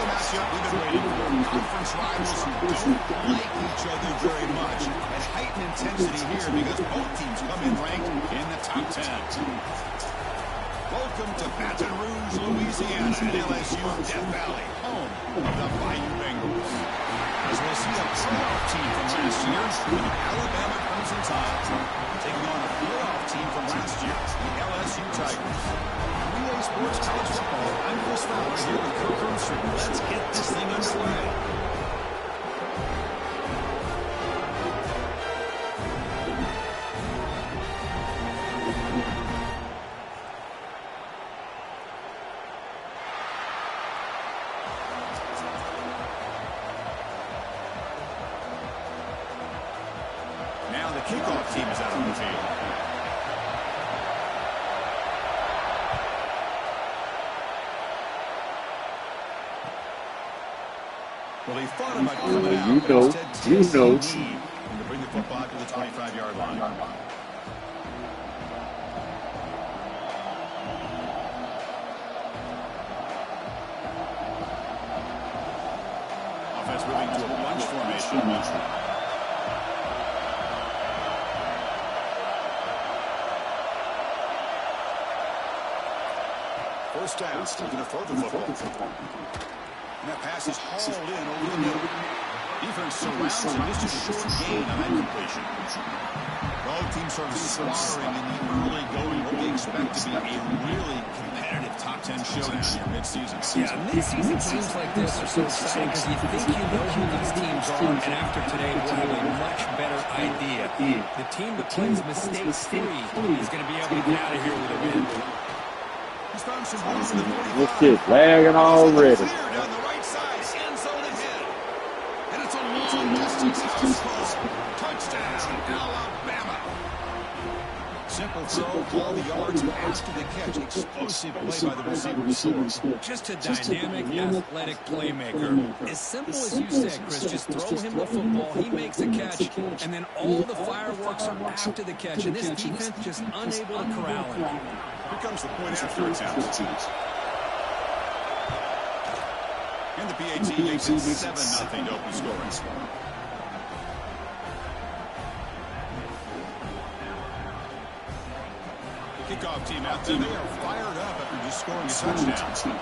the matchup we've been waiting for. Conference rivals who don't like each other very much. And heightened intensity here because both teams come in ranked in the top 10. Welcome to Baton Rouge, Louisiana, and LSU Death Valley, home of the Bayou Bengals. As we'll see a playoff team from last year, the Alabama Crimson Tide, taking on a playoff team from last year, the LSU Tigers. Relay Sports College Football, I'm Chris Fowler here with Kirk Armstrong. Let's get this thing underway. Now the kickoff team is out on the field. Well, he thought about coming out, but instead takes the knee to bring the football to the 25-yard line. Offense moving to a bunch formation. First down, looking to throw the football. And that pass is hauled in over the middle. Defense surrounds him, just a short gain on that completion. Both teams sort of sparring in the early going. What we expect to be a really competitive top 10 showdown here mid-season. Yeah, mid-season games like this are so exciting because you think you know who these teams are, and after today we'll have a much better idea. The team that plays mistakes-free is going to be able to get out of here with a win. This shit's lagging already. Down the right side, end zone ahead. And it's a long distance house touchdown, Alabama. Simple throw, all the yards after the catch. Explosive play by the receiver. Just a dynamic, athletic playmaker. As simple as you said, Chris, just throw him the football, he makes a catch, and then all the fireworks are after the catch. And this defense just unable to corral him. Here comes the point after attempt. And the PAT makes it 7-0 to open scoring. The kickoff team out there, they are fired up after just scoring a touchdown.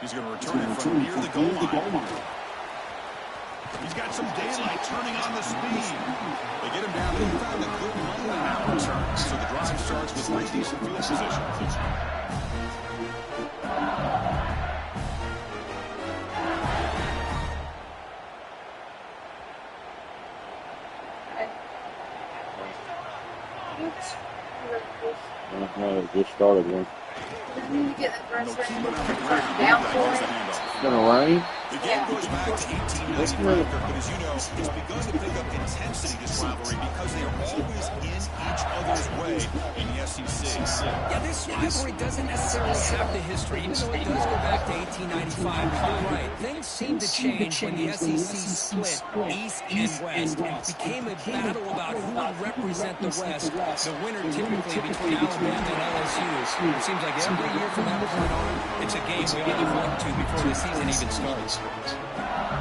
He's going to return it from near the goal line. He's got some daylight turning on the speed. They get him down, but he found a good money now return. So the drive starts with pretty decent field position. Just started one. You get the first down for it. It's gonna rain. The game goes back to 1895, but as you know, it's begun to pick up intensity, this rivalry, because they are always in each other's way in the SEC. Yeah, this rivalry doesn't necessarily have the history, even though it does go back to 1895. You're right. Things seem to change when the SEC split East and West. It became a battle about who would represent the West. The winner typically between Alabama and LSU. It seems like every year from that point on, it's a game we all look to before the season even starts.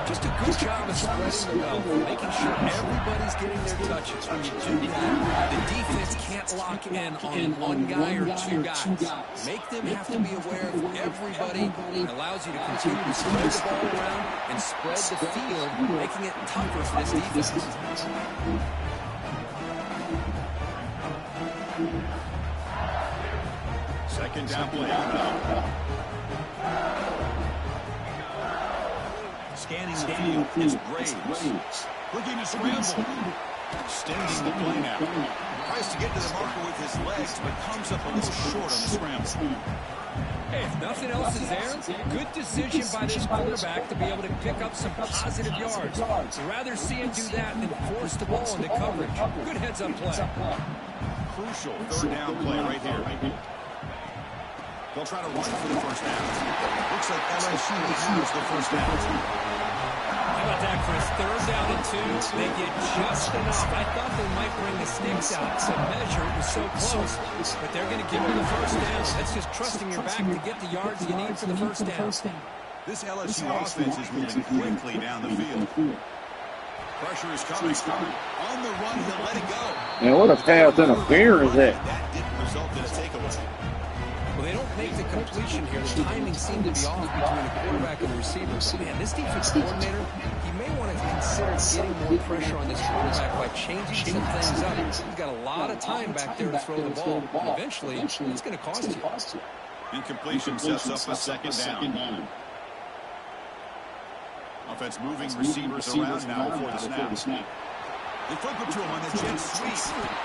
Just a good job of spreading the wealth, making sure everybody's getting their touches. When you do that, the defense can't lock in on one guy or two guys. Make them have to be aware of everybody. It allows you to continue to spread the ball around and spread the field, making it tougher for this defense. Second down play. Scanning the field is Graves. Looking to scramble. Extending the play now. Tries to get to the marker with his legs, but comes up a little short on the scramble. Hey, if nothing else is there, good decision by this quarterback to be able to pick up some positive yards. I'd rather see him do that than force the ball into coverage. Good heads-up play. Crucial third down play right here. They'll try to run for the first down. Looks like LSU has the first down. How about that, Chris. 3rd down and 2. They get just enough. I thought they might bring the sticks out to measure. It was so close, but they're going to give them the 1st down. That's just trusting your back to get the yards you need for the 1st down. This LSU offense is moving quickly down the field. Pressure is coming. On the run, he'll let it go. Man, what a pass interference is that? That didn't result in a takeaway. Well, they don't make the completion here. The timing seemed to be off between the quarterback and the receiver. Man, this defense coordinator, he may want to consider getting more pressure on this quarterback by changing some things up. He's got a lot of time back there to throw the ball. And eventually, it's going to cost you. Incompletion sets up a 2nd down. Offense moving receivers around now before the snap. They flip it to him on the jet sweep.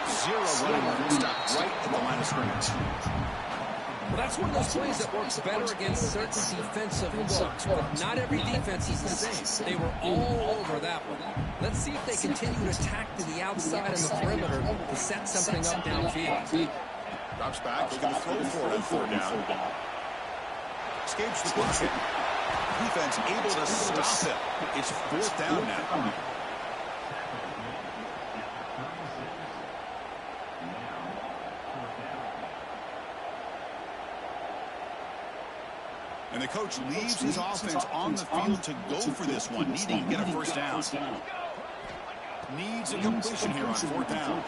0 running room, stopped right at the line of scrimmage. Well, that's one of those plays that works better against certain defensive looks, but not every defense is the same. They were all over that one. Let's see if they continue to attack to the outside and the perimeter to set something up downfield. Drops back, they're going to throw for it on 4th down. Escapes the pocket. Defense able to stop it. It's 4th down now. And the coach leaves his offense on the field to go for this one, needing to get a 1st down. Needs a completion here on 4th down.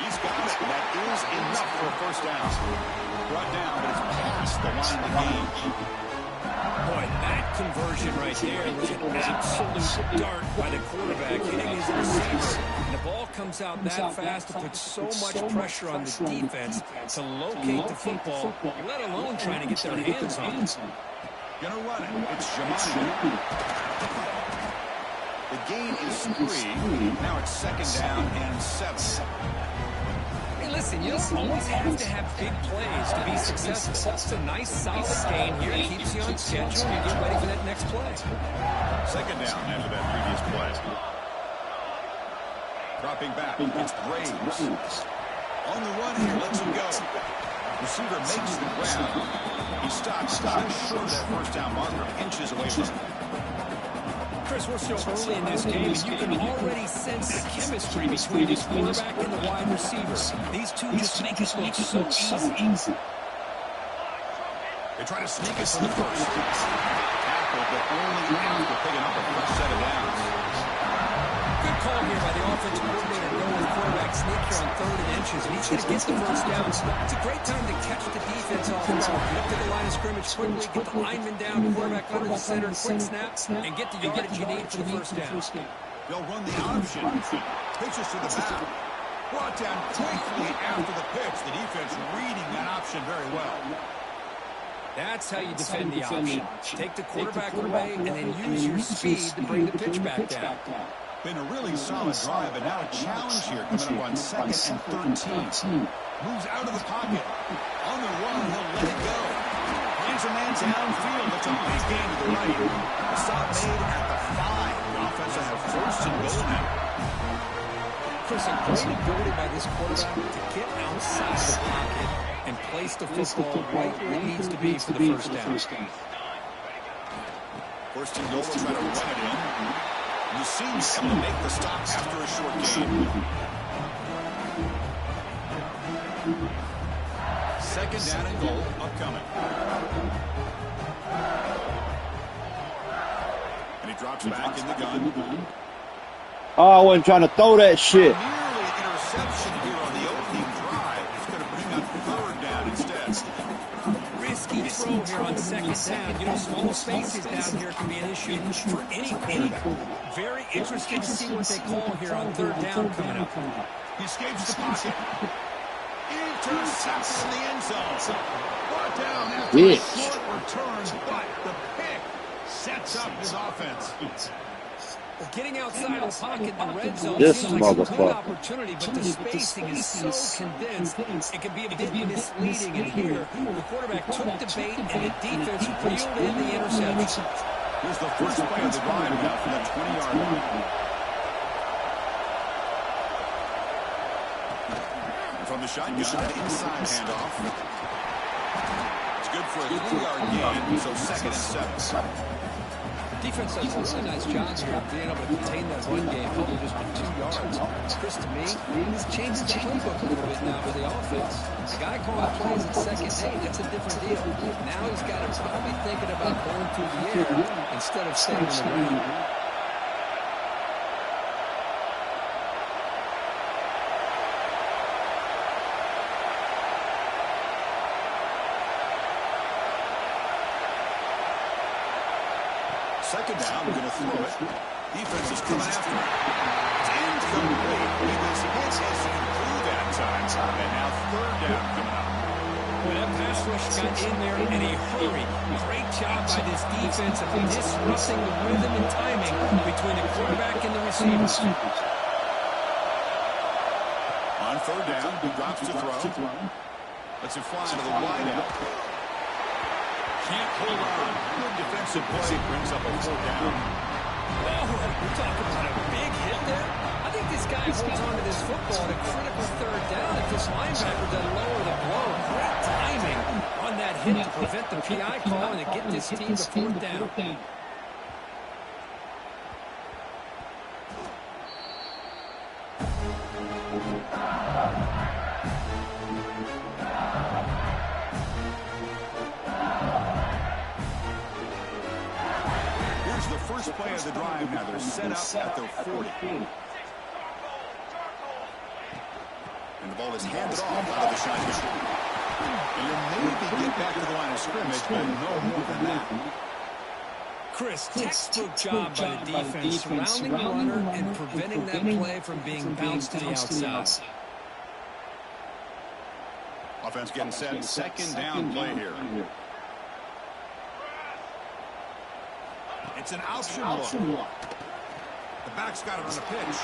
He's got it. That is enough for a 1st down. Brought down, but it's past the line of the game. Boy, that conversion right there was an absolute dart by the quarterback hitting his receiver. And the ball comes out that fast to put so much pressure on the defense to locate the football, let alone trying to get their hands on it. Gonna run it. It's Jamani. The gain is 3. Now it's 2nd down and 7. Hey, listen, you don't always have to have big plays to be successful. It's a nice, solid gain here. It keeps you on schedule and you get ready for that next play. 2nd down after that previous play. Dropping back, it's Graves. On the run here, lets him go. Receiver makes the grab. He stops just short of that 1st down marker, inches away from it. Chris, we're so early in this game, and you can already sense the chemistry between the quarterback and the wide receiver. These two just make it look so easy. They try to sneak it from the 1st. Tackle, but only after picking up a fresh set of downs. Good call here by the offensive coordinator going with quarterback sneak here on 3rd and inches. And he's going to get the 1st down. It's a great time to catch the defense off guard. Get up to the line of scrimmage quickly, get the lineman down, quarterback under the center, quick snap, and get the yardage you need for the 1st down. They'll run the option. Pitches to the back. Brought down quickly after the pitch. The defense reading that option very well. That's how you defend the option. Take the quarterback away and then use your speed to bring the pitch back down. Been a really solid drive, but now a challenge here coming up on 2nd and 13. Moves out of the pocket. On the run, he'll let it go. Finds a man downfield. That's a big gain to the right. The stop made at the 5. The offense will have 1st and goal now. Chris, a great ability by this quarterback to get outside the pocket and place the football right where it needs to be for the 1st down. 1st and goal, try to run it in. You see he's able to make the stop after a short gain. 2nd down and goal upcoming. And he drops back in the gun. Oh, I wasn't trying to throw that shit. Nearly an interception here on the opening drive. He's going to bring up 3rd down instead. Risky throw here on 2nd down. You know, small spaces down here can be an issue for any quarterback. Very interesting to see what they call here on 3rd down coming up. He escapes the pocket. Intercepted in the end zone. Brought down after a short return, but the pick sets up his offense. Well, getting outside of the pocket in the red zone This seems like a good motherfucker. opportunity, but the spacing is so condensed, it can be a bit misleading. And here, the quarterback took the bait, and the defense reeled in the interception. Here's the first play of the drive now from the 20-yard line. From the shotgun, inside handoff. It's good for a 3-yard gain, so 2nd and 7. Defense does a really nice job here of being able to contain that run game, holding just for 2 yards. Chris, to me, this changes the playbook a little bit now for the offense. The guy calling plays at second, hey, that's a different deal. Now he's got to probably thinking about going through the air instead of staying in the ground. Second down, we're going to throw it. Defense is coming after him. It's incomplete. He was hit as he threw that time. And now third down coming up. Well, that pass rush got in there in a hurry. Great job by this defense of disrupting the rhythm and timing between the quarterback and the receivers. On third down, he drops to throw. Lets it fly to the wideout. Can't hold on. Good defensive play brings up a fourth down. Oh, we're talking about a big hit there. I think this guy holds on to this football at a critical third down. If this linebacker doesn't lower the blow, great timing on that hit to prevent the PI call and to get this team to fourth down. First play of the drive now. They're set up at their 40. And the ball is handed off out of the shotgun. And you'll maybe get back to the line of scrimmage, but no more than that. Chris, textbook job by the defense, surrounding the runner and preventing that play from being bounced to the outside. Offense getting set. Second down play here. It's an option look. The back's got it on the pitch.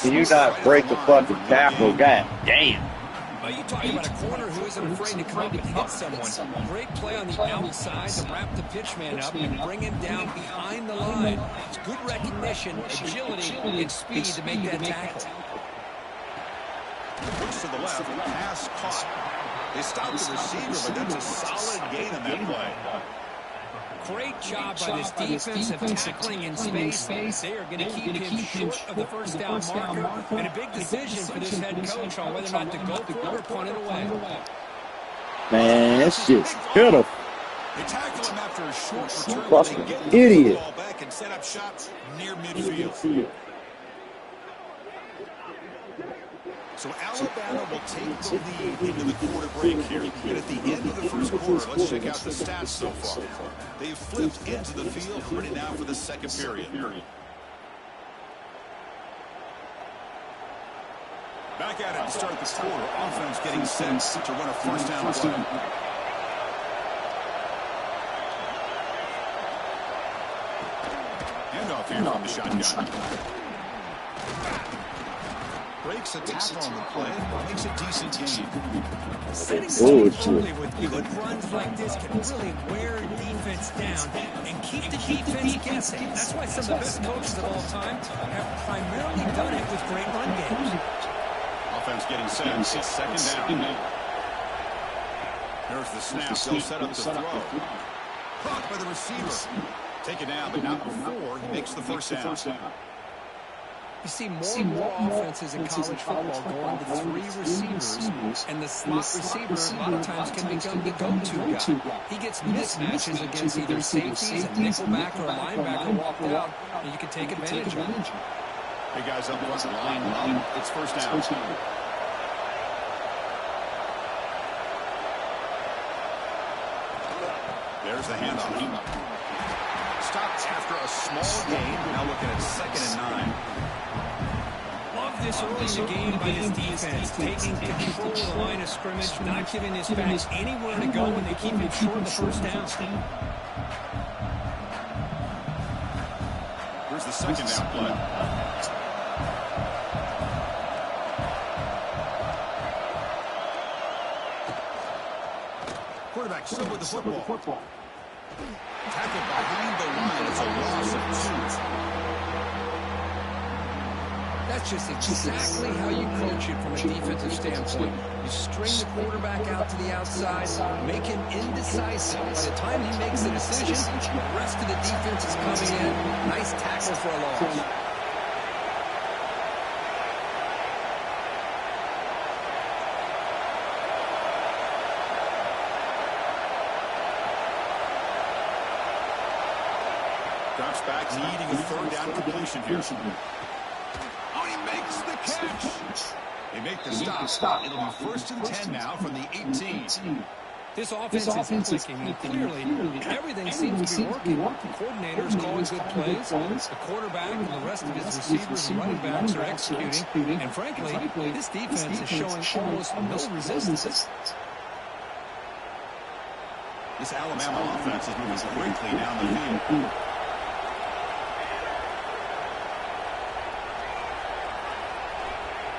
Can you not break the fucking tackle? God damn. Well, you talking about a corner who isn't afraid to come up and hit someone. Great play on the outside to wrap the pitchman up and bring him down behind the line. It's good recognition, agility, and speed to make that tackle. Looks to the left, pass caught. They stopped the receiver, but that's a solid gain on that play. Great job by this defense of tackling in space. They are going to keep him short of the first down marker. And a big decision for this head coach on whether or not to go for it or punt it away. Man, that's just pitiful. They tackle him after a short return. Fucking They get the idiot. ball back and set up shots near midfield. So Alabama will take the lead into the quarter break here. And at the end of the first quarter, let's check out the stats so far. They've flipped into the field, ready now for the second period. Back at it to start the quarter. Offense getting set to run a first down play. Handoff here from the shotgun. Breaks a tackle on the play, makes a decent gain. Setting the early with good runs like this can really wear defense down and keep the defense guessing. That's why some of the best coaches of all time have primarily done it with great run games. Offense getting set. It's second down. There's the snap. They'll set up the throw. Caught by the receiver. Take it down, but not before he makes the first down. You see more and more offenses in college football going to three receivers, and the slot receiver a lot of times can become the go-to guy. He gets mismatches against either safeties, a nickelback, or a linebacker walked out, and you can take advantage of it. Hey guys, up front, line up. It's first down. There's the handoff. Stopped after a small gain. Now looking at 2nd and 9. Love this early in the game by this defense, taking control of the line of scrimmage, not giving this back anywhere to go when they keep him short of the first down. Here's the second down play. Quarterback still with the football. Tackled behind the line. It's a loss of 2. that's just exactly how you coach it from a defensive standpoint. You string the quarterback out to the outside, make him indecisive. By the time he makes the decision, the rest of the defense is coming in. Nice tackle for a loss. Drops back, needing a third down completion here. Oh, he makes the catch. They make the stop. It'll be 1st and 10 now from the 18. This offense is clicking, and clearly everything seems to be working. The coordinator's calling good plays. The quarterback and the rest of his receivers and running backs are executing. And frankly, this defense is showing almost no resistance. This Alabama offense is moving quickly down the field.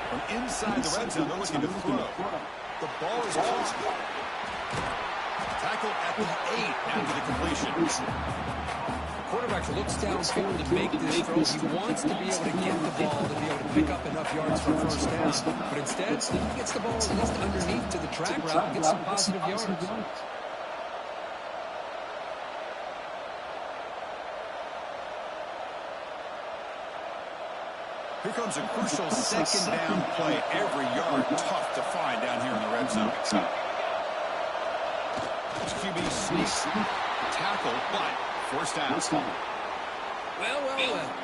From inside the red zone, they're looking to throw. The ball is caught. Tackled at the 8 after the completion. The quarterback looks downfield to make this throw. He wants to be able to get the ball to be able to pick up enough yards for a first down. But instead, he gets the ball at least underneath to the track route and gets some positive yards. Here comes a crucial second down play. Every yard tough to find down here in the red zone. QB sneaks, tackle, but first down. Well,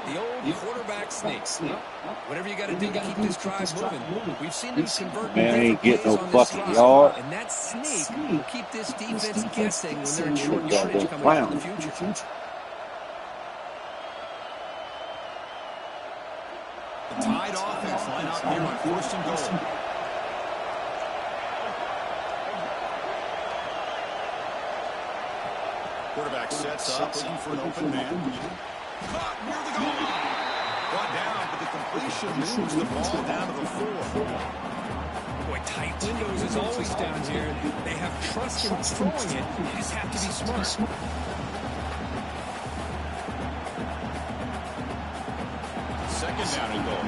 the old quarterback sneaks. Whatever you got to do to keep this drive moving. We've seen them convert Man, different ain't get plays no on this fucking drive. yard. And that sneak will keep this defense guessing when they're in short yardage coming out in the future. The tied offense line up here on 1st and goal. Quarterback sets up, looking for an open man. Caught near the goal line. Brought down, but the completion moves the ball down to the 4. Boy, tight windows is always down here. They have trust in throwing it. You just have to be smart. Second down and goal.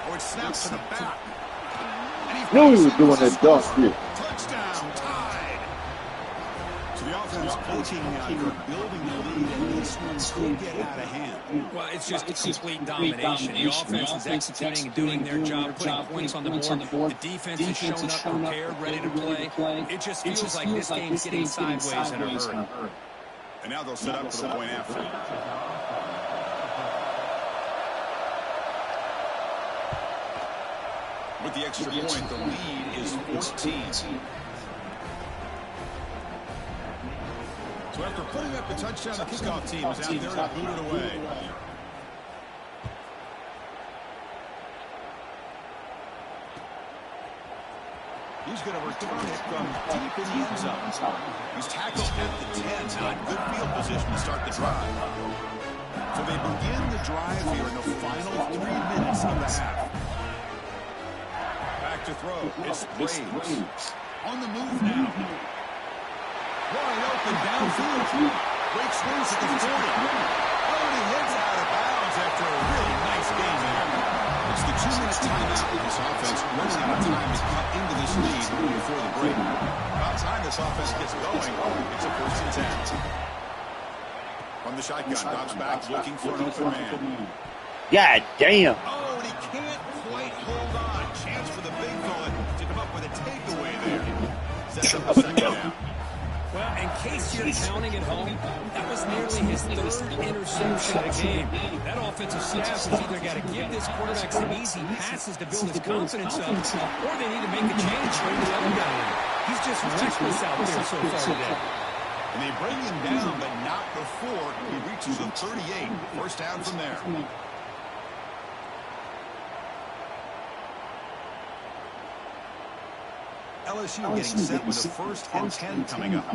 Oh, it snaps to the back. Knew he was doing that dumb shit. Touchdown, tied. So the offense poking out here, building the lead, and this one could get out of hand. Well, it's just complete domination. The offense is executing and doing their job, putting points on the board. The defense is showing up prepared, ready to play. It just feels like this game's getting sideways in a hurry. And now they'll set up for the point after. With the extra point, the lead is 14. So after putting up the touchdown, the kickoff team is out there to boot it away. He's going to return it from deep in the end zone. He's tackled at the 10. Now in good field position to start the drive. So they begin the drive here in the final 3 minutes of the half. Back to throw. It's Braves. On the move now. Wide open downfield. Great swings at the 40. Oh, and he heads out of bounds after a really nice game there. It's the 2-minute timeout. This offense running out of time to cut into this lead before the break. About time this offense gets going, it's a 1st and 10. From the shotgun, drops back, looking for an open man. God damn. Oh, and he can't quite hold on. Chance for the big fella to come up with a takeaway there. Sets up a second down. Well, in case you're counting at home, that was nearly his 3rd interception of the game. That offensive staff has either got to give this quarterback some easy passes to build his confidence up, or they need to make a change bring the other guy in. He's just reckless out there so far today. And they bring him down, but not before he reaches the 38. First down from there. LSU getting set with a 1st and 10 coming up.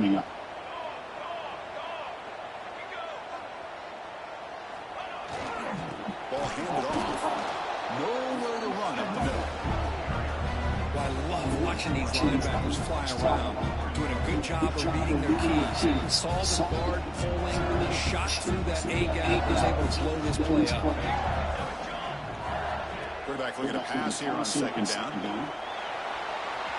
Ball handed off. Nowhere to run up the middle. Well, I love watching these linebackers fly around. Doing a good job of reading their keys. Solid guard, pulling, shot through that A-gap, was able to blow this play up. Quarterback looking to pass here on second down.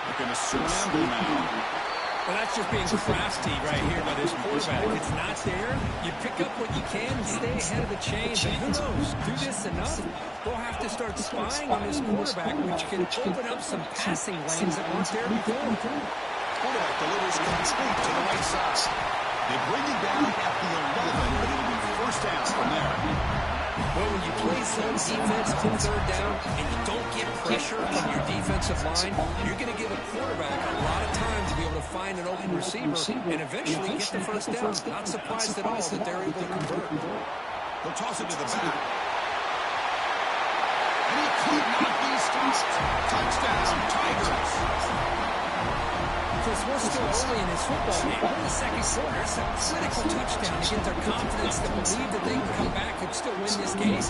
Looking to scramble now. Well, that's just being crafty right here by this quarterback. If it's not there, you pick up what you can and stay ahead of the chains. And who knows, do this enough, they'll have to start spying on this quarterback, which can open up some passing lanes that weren't there before. Quarterback delivers complete to the right side. They bring it down at the 11, but it'll be first down from there. Well, when you play zone defense on third down and you don't get pressure from your defensive line, you're going to give a quarterback a lot of time to be able to find an open receiver and eventually get the first down. Not surprised at all that they're able to convert. They'll toss it to the back. And he could not be stopped. Touchdown, Tigers. Chris, we're still early in this football game. We're in the second quarter. It's a critical touchdown to get their confidence to believe that they can come back and still win this game.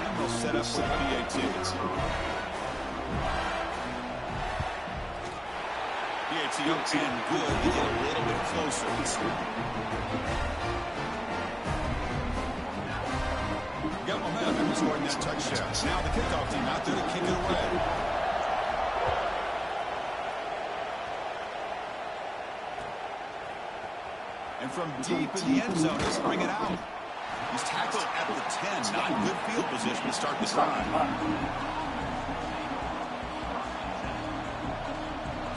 And they'll set up for the PAT. PAT up and good. They get a little bit closer. Got momentum scoring that touchdown. Now the kickoff team out there to kick it away. And from deep in the end zone, he'll bring it out. He's tackled at the 10. Not good field position to start the drive.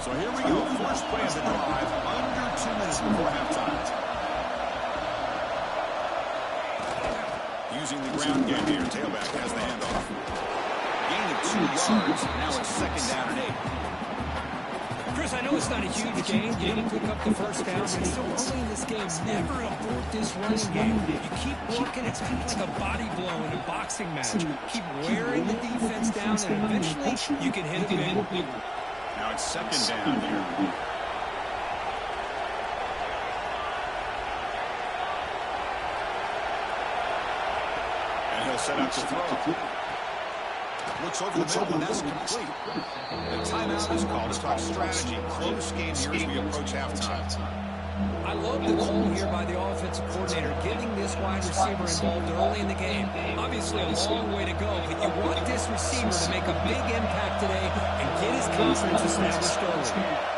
So here we go. First play of the drive. Under 2 minutes before halftime. Using the ground game here. Tailback has the handoff. Gain of 2 yards. Now it's second down and 8. Chris, I know it's not a huge game. You didn't pick up the first down, but still early in this game. Never abort this running game. You keep working. It's kind of like a body blow in a boxing match. Keep wearing the defense down, and eventually you can hit it big. Now it's second down here. Set up to throw. Looks over the middle, and that's complete. The timeout is called to talk strategy. Close game here as we approach halftime. I love the call here by the offensive coordinator, getting this wide receiver involved early in the game. Obviously a long way to go, but you want this receiver to make a big impact today and get his confidence established early.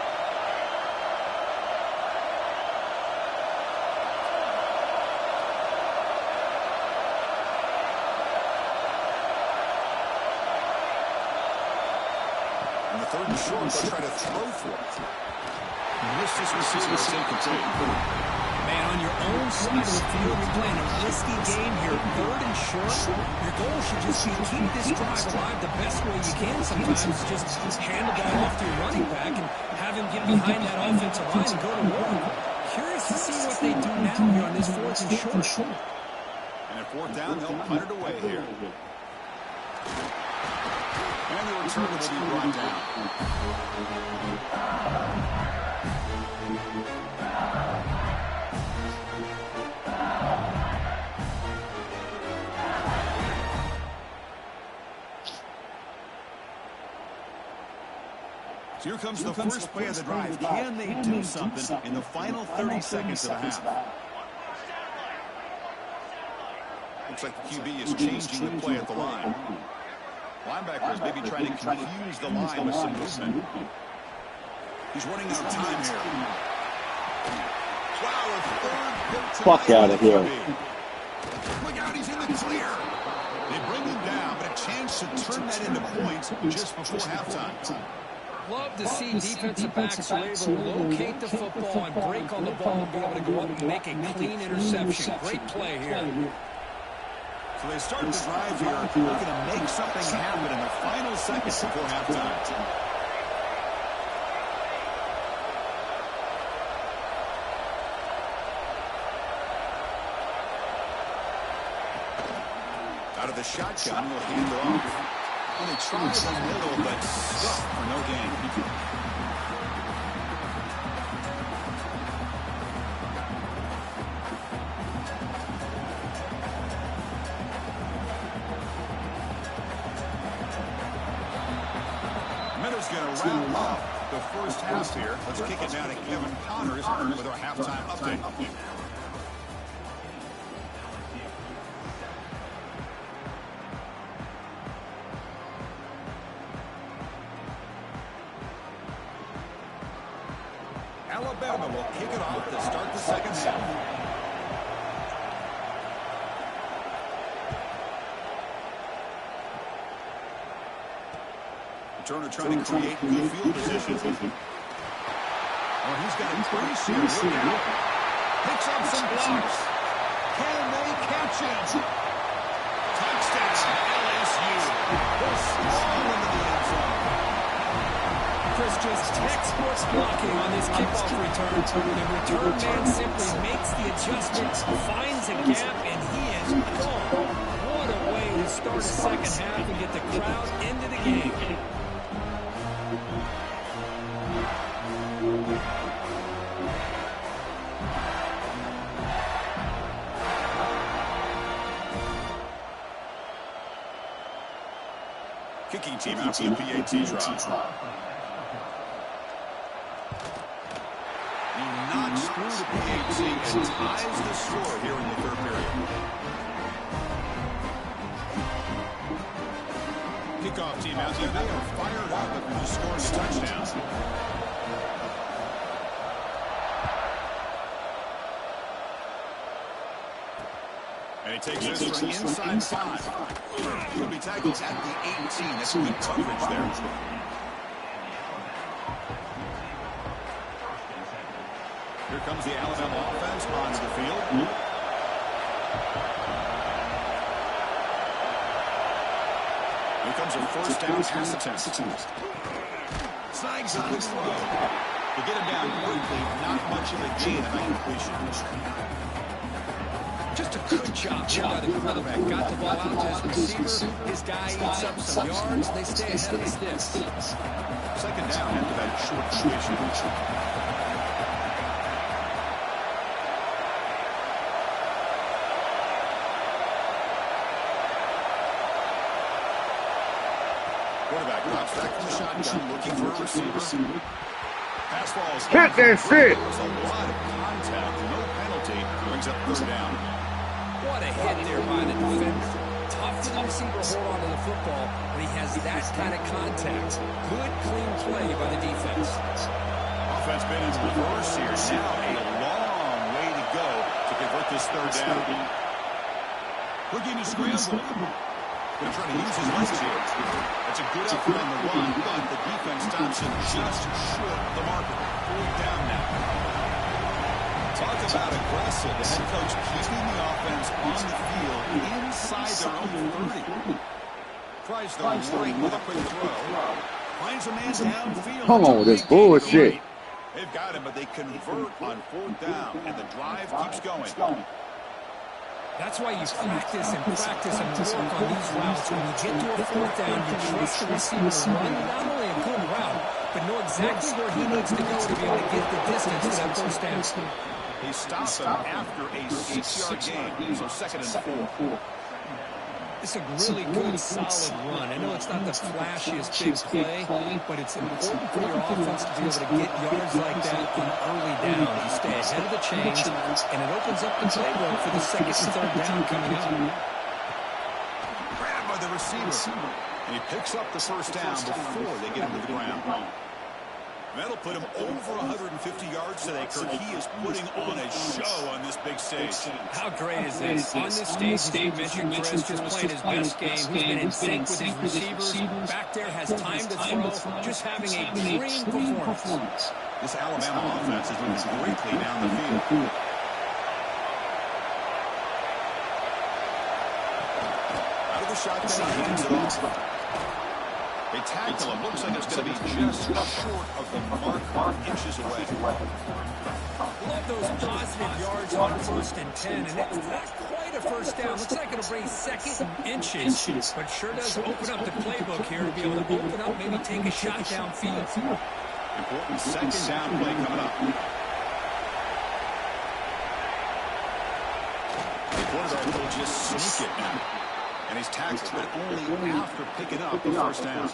Third and short, they'll try to throw for it. Missed this receiver, it's incomplete. Man, on your own side of the field, you're playing a risky game here. Third and short, your goal should just be keep this drive alive the best way you can. Sometimes just hand the ball off to your running back and have him get behind that offensive line and go to work. Curious to see what they do now here on this fourth and short. And at fourth down, they'll punt it away here. And the return will be brought down. So here comes the first play of the drive. Can they do something in the final 30 seconds of the half? Looks like the QB is changing the play at the line. Linebackers maybe trying to confuse the line with some movement. He's running out of time here. Wow, a third. Fuck out of here. Look out, he's in the clear. They bring him down, but a chance to turn that into points just before halftime. Love to see defensive backs who are able to locate the football and break on the ball and be able to go up and make a clean interception. Great play here. So they start the drive here, looking to make something happen in the final seconds before halftime. Out of the shotgun, will hand it off. And they try the middle, but stuck for no gain. is going to wrap up the first half here. Let's kick it down to Kevin Connors with our halftime update. Alabama will kick it off to start the second half. Turner trying to create good field position. Oh, he's got a brace here. Look out. Picks up some blocks. Can they catch him? Touchdown, LSU. They're strong into the end zone. Chris, just textbook blocking on this kickoff return. The return man simply makes the adjustment, finds a gap, and he is gone. What a way to start a second half and get the crowd into the game. Kicking team out for the PAT try. He knocks through the PAT and ties the score here in the third period. Kickoff team out there. They are fired up after just scoring a touchdown. And he takes this for an inside 5. He'll be tackled at the 18. That's good coverage there. Here comes the Alabama offense onto the field. Here comes a first down pass attempt. Snags a good throw. To get him down quickly, not much of a gain on that completion. Just a good job by the quarterback. Got the ball out to his receiver. His guy eats up some yards. They stay ahead of the sticks. Second down after that short completion. Quarterback drops back from the shotgun, looking for a receiver. Pass falls. Hit that shit. There's a lot of contact. No penalty. Brings up third down. What a hit there by the defender. Tough for the receiver to hold on to the football when he has that kind of contact. Good, clean play by the defense. Offense been in reverse here. Now a long way to go to convert this third down. Looking to scramble. Going to try to use his legs here. That's a good effort on the run, but the defense stops him just short of the marker. Fourth down now. Talk about aggressive. The head coach keeping the offense on the field inside their own 30. Tries the right with a quick throw. Finds a man downfield. Come on with this bullshit. They've got him, but they convert on fourth down, and the drive keeps going. That's why you practice and work on these routes. When you get to a fourth down, you trust the receiver to run not only a good route, but know exactly where he needs to go to be able to get the distance to that first down. He stops him after a 6-yard gain, so second and 4. It's a really good, solid run. I know it's not the flashiest big play, but it's important for your offense to be able to get yards like that on early downs. You stay ahead of the chains, and it opens up the playbook for the second and third down coming up. Grabbed by the receiver, and he picks up the first down before they get him to the ground. That'll put him over 150 yards today, Kirk. He is putting on a show on this big stage. How great is this? On this stage, as you mentioned, Chris, just playing his best game. He's been in sync with his receivers. Back there has time to throw. Just having a clean performance. This Alabama offense is moving greatly down the field. Out of the shotgun, he hands it off. They tackle him. Looks like it's going to be just short of the mark, inches away. Love those positive yards on first and 10, and it's not quite a first down. Looks like it'll bring second inches, but sure does open up the playbook here to be able to open up, maybe take a shot downfield. Important second down play coming up. The quarterback will just sneak it now. And he's tackled, but only after picking up the first down.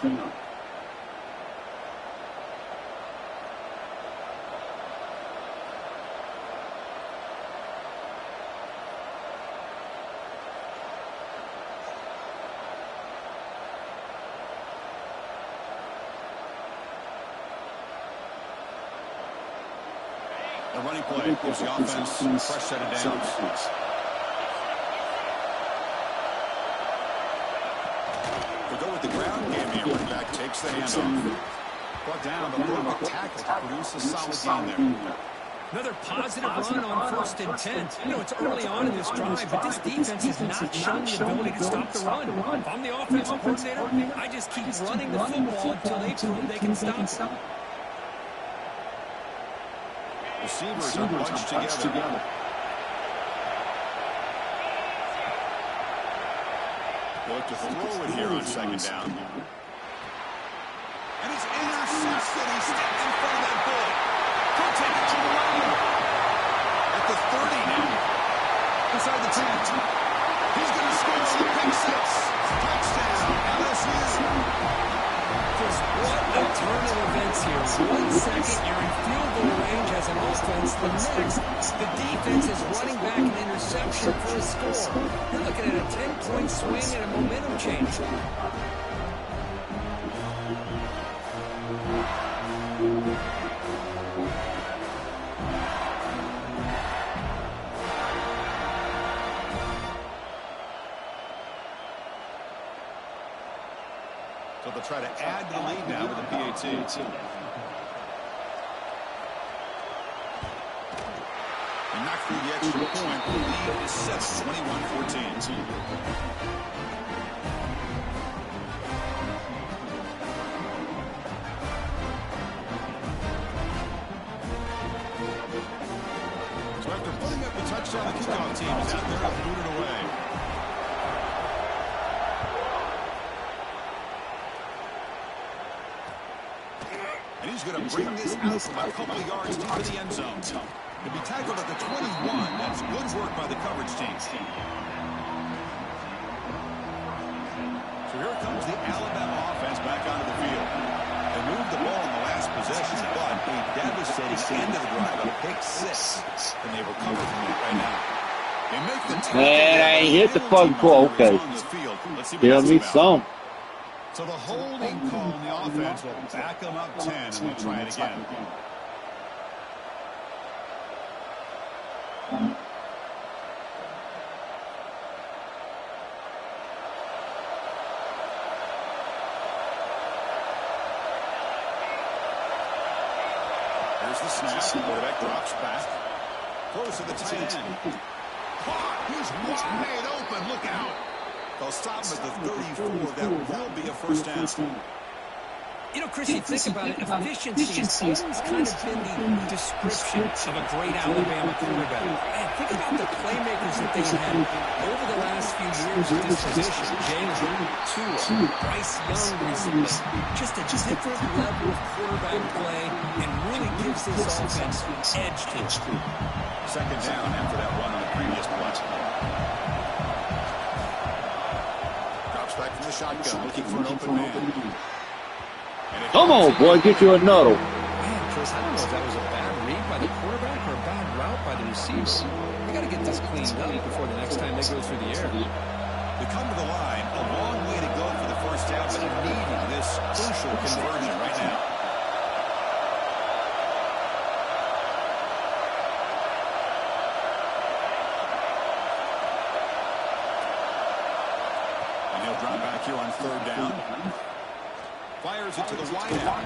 the running play gives the offense a fresh set of downs. We go with the ground game here. Running back takes the handoff. Brought down, but broke a tackle to produce a solid gain there. Another positive run on 1st and 10. You know, it's early on in this drive, but this defense has not shown the ability to stop the run. If I'm the offensive coordinator, I just keep running the football until they prove they can stop it. Receivers are bunched together. Look to throw it here on 2nd down. And he's intercepted. He's stepped in front of that ball. Could take it all the way. At the 30 now. Inside the 10. He's going to score on the pick 6. Touchdown, LSU. Chris, what a turn of events here. 1 second, you're in field goal range as an offense. The next, the defense is running back an interception for a score. You're looking at a 10-point swing and a momentum change. So they'll try to add to the lead now with the PAT. And knock through the extra point. The lead is set 21-14. So after putting up the touchdown, the kickoff team is out there to boot it away. And he's going to bring this out from a couple of yards deep in the end zone. To be tackled at the 21, that's good work by the coverage team. So here comes the Alabama offense back onto the field. They moved the ball in the last possession, but a devastating end of the drive, a pick 6. And they recover from it right now. They make the tackle. Man, I ain't hit the fucking ball. Okay. Give me some. So the holding call in the offense will back them up 10, and they'll try it again. Here's the snap. Quarterback drops back. Close to the tight end. He's wide open. Look out. They'll stop him at the 34. That will be a first down. You know, Chris, you think about it, efficiency has always kind of been the description of a great Alabama quarterback. And think about the playmakers that they had over the last few years at this position. Jalen, Tua, Bryce Young recently. Just a different level of quarterback play and really gives this offense edge to it. 2nd down after that run on the previous play. Drops back from the shotgun, looking for an open man. Come on, boy, get you another. Man, Chris, I don't know if that was a bad read by the quarterback or a bad route by the receiver. We got to get this cleaned up before the next time they go through the air. They come to the line, a long way to go for the first down, but needing this crucial conversion right now. And he'll drop back here on 3rd down. Fires it to the wideout.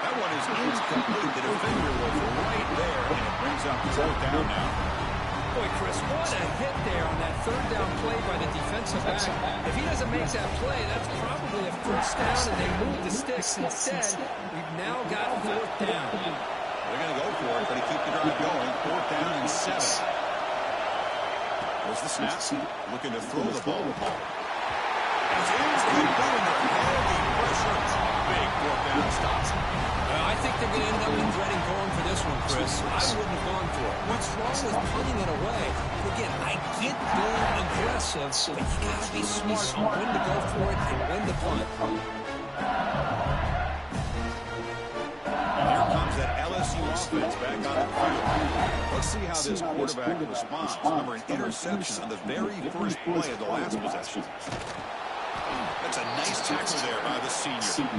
That one is incomplete. The defender was right there, and it brings up 4th down now. Boy, Chris, what a hit there on that 3rd down play by the defensive back. If he doesn't make that play, that's probably a first down, and they move the sticks. Instead, we've now got 4th down. They're going to go for it, but he keep the drive going. 4th down and 7. There's the snap. Looking to throw the ball. I think they're going to end up regretting going for this one, Chris. I wouldn't have gone for it. What's wrong with punting it away? Again, I get being aggressive, but you got to be smart on when to go for it and when to punt. And here comes that LSU offense back on the field. Let's see how this quarterback responds. Remember, an interception on the very first play of the last possession. That's a nice tackle there by the senior.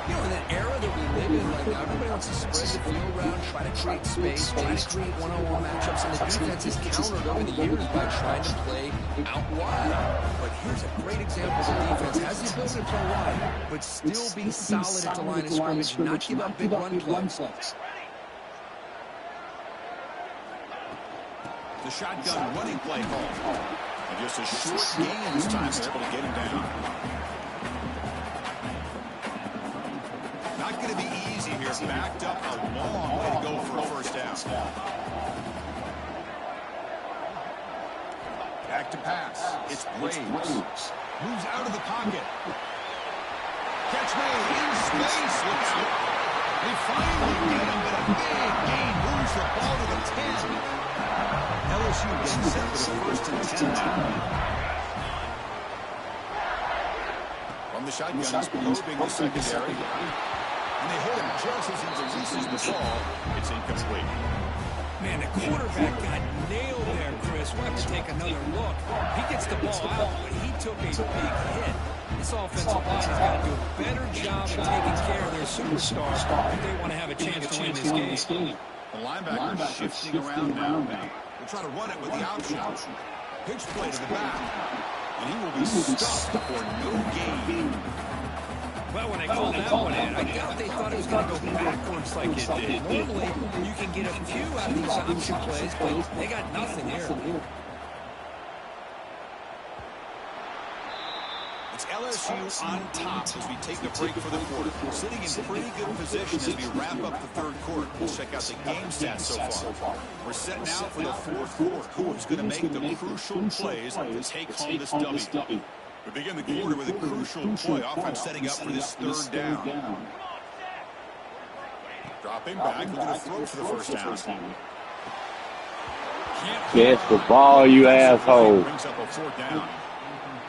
You know, in an era that we they've been like, now everybody wants to spread the field around, try to create space, try to create one-on-one matchups, and the defense has countered over the years by trying to play out wide. But here's a great example of the defense has the ability to play wide, but still be solid at the line of scrimmage, not give up big run plays. The shotgun running play call. And just a short gain this time. They're able to get him down. Not going to be easy here. Backed up a long way to go for a first down. Back to pass. It's Graves. Moves out of the pocket. Catch made in space. Look out. They finally get him, but a big gain moves the ball to the 10. LSU getting set for the first and 10 now. From the shotgun, he's probing the secondary. And they hit him just as he releases the ball. It's incomplete. Man, the quarterback got nailed there, Chris. We'll have to take another look. He gets the ball out, but he took a big hit. This offensive line has got to do a better job of taking care of their superstars if they want to have a chance to win this game. The linebacker shifting around now. We'll try to run it with the option. Pitch play to the back. And he will be stuck for no gain. Well, when they called that one in, I doubt they thought it was going to go backwards like it did. Normally, you can get a few out of these option plays, but they got nothing here. It's LSU on top as we take a break for the quarter. Sitting in pretty good position as we wrap up the third quarter. Let's check out the game stats so far. We're setting out for the fourth quarter. Who's going to make the crucial plays to take home this W? We begin the quarter with a crucial play. Offense setting up for this third down. Dropping back, looking to throw for the first down. Catch the ball, you asshole. Brings up a fourth down.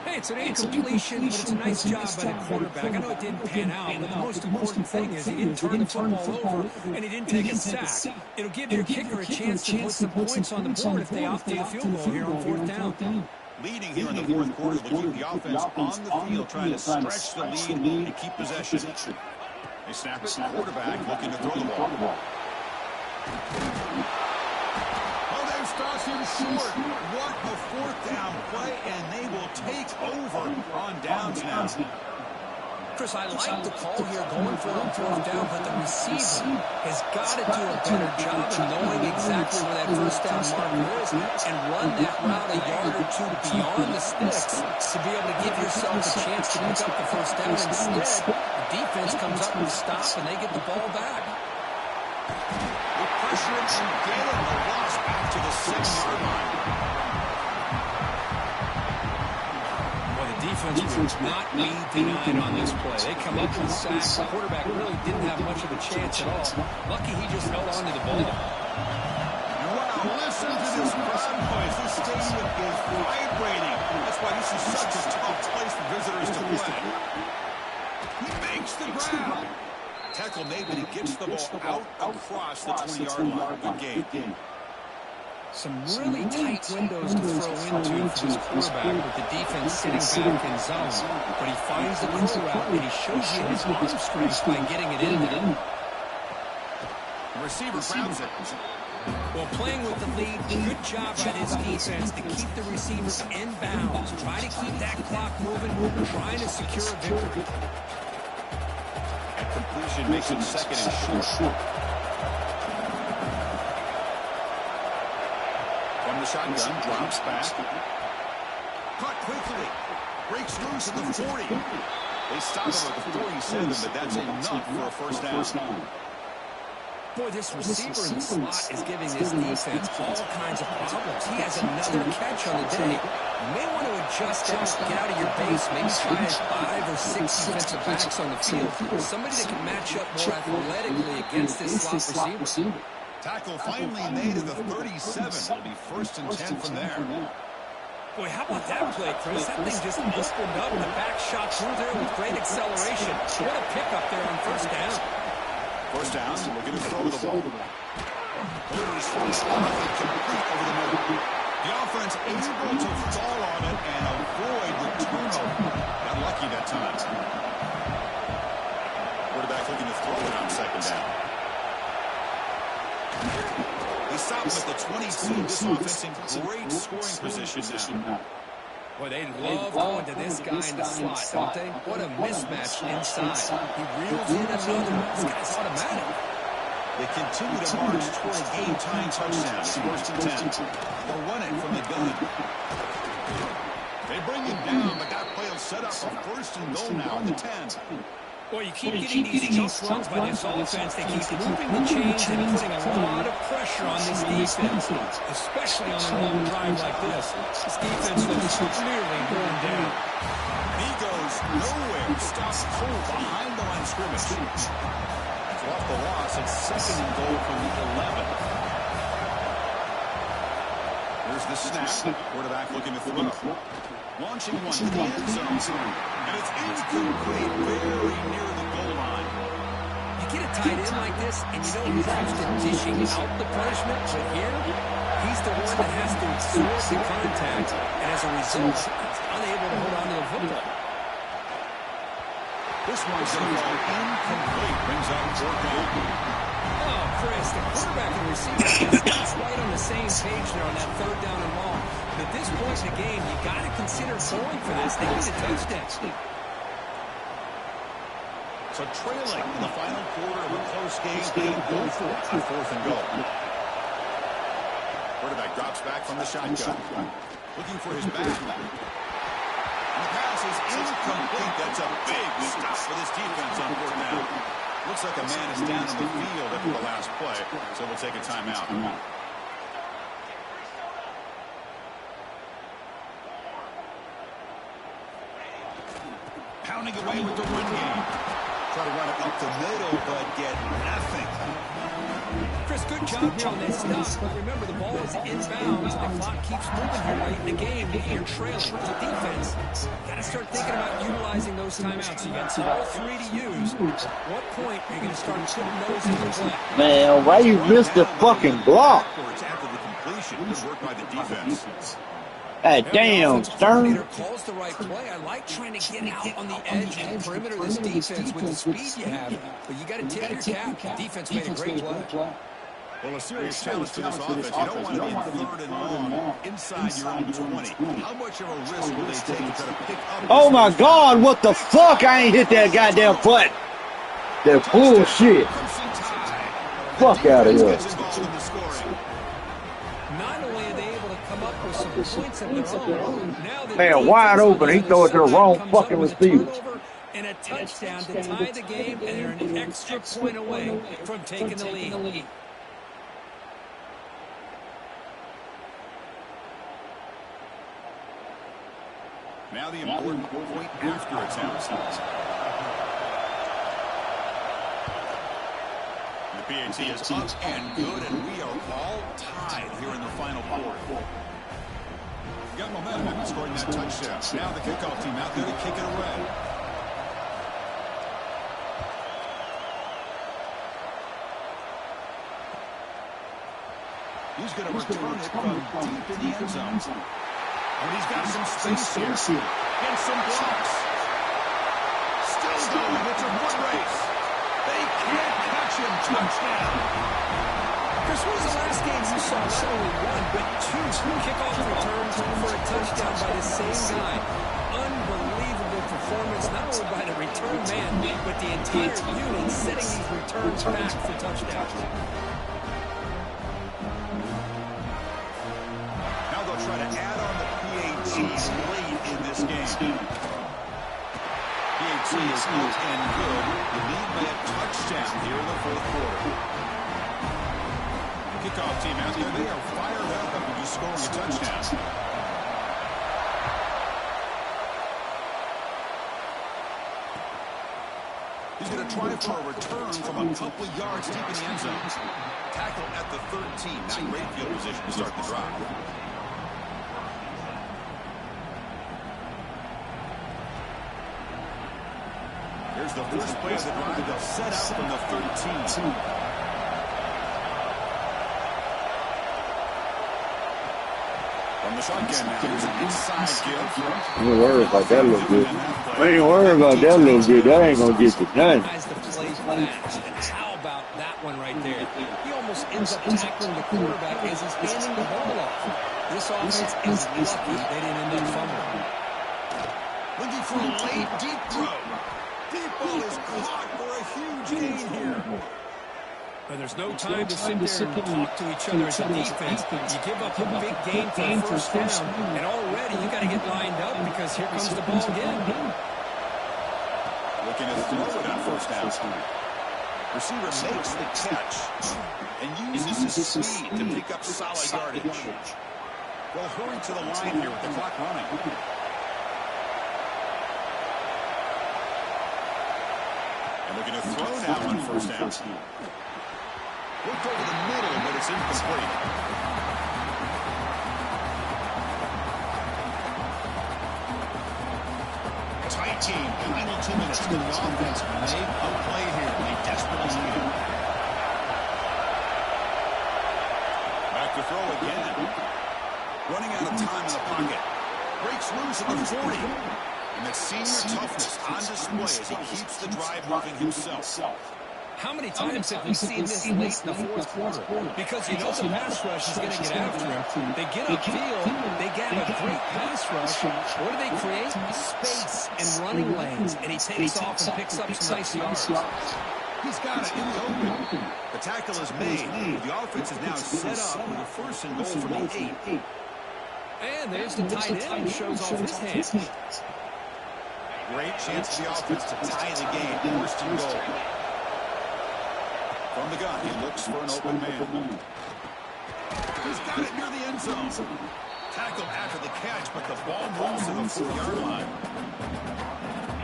Hey, it's an incompletion, but it's a nice job by the quarterback. I know it didn't pan out, but the most important thing is he didn't turn the football over and he didn't take a sack. It'll give your kicker a chance to put some points on the board if they opt for the field goal here on fourth down. Leading here in the fourth quarter, will keep the offense on the field, trying to stretch the lead and keep possession. They snap it, quarterback looking to throw the ball. Stops him short. What a fourth down play, and they will take over on downs now. Chris, I like the call here going for it on fourth down, but the receiver has got to do a better job of knowing exactly where that first down marker is and run that route a yard or two beyond the sticks to be able to give yourself a chance to pick up the first down. Instead, the defense comes up with a stop, and they get the ball back. Pressure and get him. The loss back to the 6-yard line. Well, the defense will not be denied on this play. They come up with a sack. The quarterback really didn't have much of a chance at all. Lucky he just held on to the ball. Wow, listen to this crowd noise. This stadium is vibrating. That's why this is such a tough place for visitors to play. He makes the grab. Tackle made, but he gets the ball out across the 20-yard line. Good game. Some really tight windows to throw into for this quarterback with the defense sitting back in zone. But he finds the curl route, and he shows you his arm strength by getting it in there. The receiver grabs it. Well, playing with the lead, good job by his defense to keep the receivers in bounds. Try to keep that clock moving, trying to secure a victory. Completion makes it second and short. From the shotgun, drops back. Caught quickly. Breaks loose at the 40. They stop him at the 47, but that's enough for a first down. Boy, this receiver in the slot is giving this defense all kinds of problems. He has another catch on the day. You may want to adjust out, get out of your base, maybe try 5 or 6 defensive backs on the field. Somebody that can match up more athletically against this slot receiver. Tackle finally made at the 37. It'll be first and 10 from there. Boy, how about that play, Chris? That thing just opened up. The back shot through there with great acceleration. What a pickup there on first down. First down, we're going to throw the ball. Holders complete over the middle. The offense able to fall on it and avoid the turnover. Got lucky that time. Quarterback looking to throw it on second down. He stopped with the 22. This offense in great scoring position now. Boy, they love going to this guy in the slot, don't they? What a mismatch inside. He reels in another. This guy's automatic. They continue to march toward a game-tying touchdown. It's 1st and 10. They'll run it from the gun. They bring him down, but that play will set up a 1st and goal now on the 10. Boy, you keep getting these jump runs by this offense. They keep moving the chains and putting a lot of pressure on this defense, especially on a long drive like this. This defense looks clearly worn down. He goes nowhere. Stops cold behind the line of scrimmage. It's off the loss. It's 2nd and goal from the 11. Here's the snap. Quarterback looking to throw. Launching one to the end zone. And it's incomplete, very near the goal line. You get a tight end like this, and you know he's used to dishing out the punishment. But here, he's the one that has to absorb the contact, and as a result, he's unable to hold on to the football. This one's going to fall incomplete. Brings up 4th down. Oh, Chris, the quarterback and receiver is not right on the same page there on that 3rd down and long. But at this point in the game, you got to consider going for this. They need a touchdown. So trailing in the final quarter of a close game, they go for it on 4th and goal. Quarterback drops back from the shotgun. Looking for his back. And the pass is incomplete. That's a big stop for this defense on 4th down. Looks like a man is down in the field after the last play, so we'll take a timeout. Pounding away with the run game. Try to run it up the middle, but get nothing. Chris, good job here on this stuff. But remember, the ball is inbounds, and the clock keeps moving here late in the game. You're trailing. As a defense, you got to start thinking about utilizing those timeouts. You got all 3 to use. At what point are you going to start putting those into play? Man, why you missed the fucking block? After the completion, good work by the defense. God damn, Stern. Calls the right play. I like trying to get out on the edge and perimeter of this defense with the speed you have. But you got to tip your cap. The defense made a great play. Well, a serious challenge for this offense. You don't want to be in 3rd and long inside your own 20. How much of a risk will they take to try to pick up? Oh my God, what the fuck? I ain't hit that goddamn foot. That bullshit. Fuck out of here. Not only are they able to come up with some points of their own, now man, wide open. He throw it to the wrong fucking receiver. And a touchdown to tie the game, and they're an extra point away from taking the lead. Now the important point after attempt. The PAT is up and good, and we are all tied here in the final quarter. Got momentum after scoring that touchdown. Now the kickoff team out there to kick it away. He's going to return it from deep in the end zone. And he's got some space here. And some blocks. Still going. It's a foot race. They can't catch him. Touchdown. Chris, when was the last game you saw not only 1, but 2 kickoff returns for a touchdown by the same guy? Unbelievable performance, not only by the return man, but the entire unit setting these returns back for touchdowns. Now they'll try to add on the PAT late in this game. PAT is out and good. The lead by a touchdown here in the 4th quarter. Kickoff team out there, they are fired up after just scoring a touchdown. He's going to try for a return from a couple yards deep in the end zone. Tackle at the 13. Not great field position to start the drive. Here's the first play of the drive. They'll set out from the 13. From the shotgun now, here's an inside give. Don't worry about that little bit. We ain't worry about that little bit. That ain't gonna get you done. Guys, the play fast. one right there. He almost ends up tackling the quarterback as he's handing the ball off. This offense is lucky they didn't end up fumbling. Looking for a late deep throw. Deep ball is caught for a huge gain here. But there's no time to sit there and talk to each other as a defense. You give up a big gain for a first down, and already you got to get lined up because here comes the ball again. Looking to throw it on first down. Receiver makes the catch and uses his speed to pick up solid yardage. They'll hurry to the line here with the clock running. And looking to throw now on first down. Looked over the middle, but it's incomplete. Tight team, final 2 minutes. The offense made a play here. They desperately need it. Back to throw again. Running out of time in the pocket. Breaks loose at the 40. And the senior toughness on display as he keeps the drive moving himself. How many times have we seen this late in the fourth quarter? Because you know the pass rush is going to get after him. They get upfield. They get a great pass rush. What do they create? Space and running lanes. And he takes off and picks up some nice yards. He's got it in the open. The tackle is made. The offense is now set up with a first and goal from the 8. And there's the tight end who shows off his hands. Great chance for the offense to tie the game. First and goal. From the gun, he looks for an open man. He's got it near the end zone. Tackled after the catch, but the ball moves to the 4-yard line.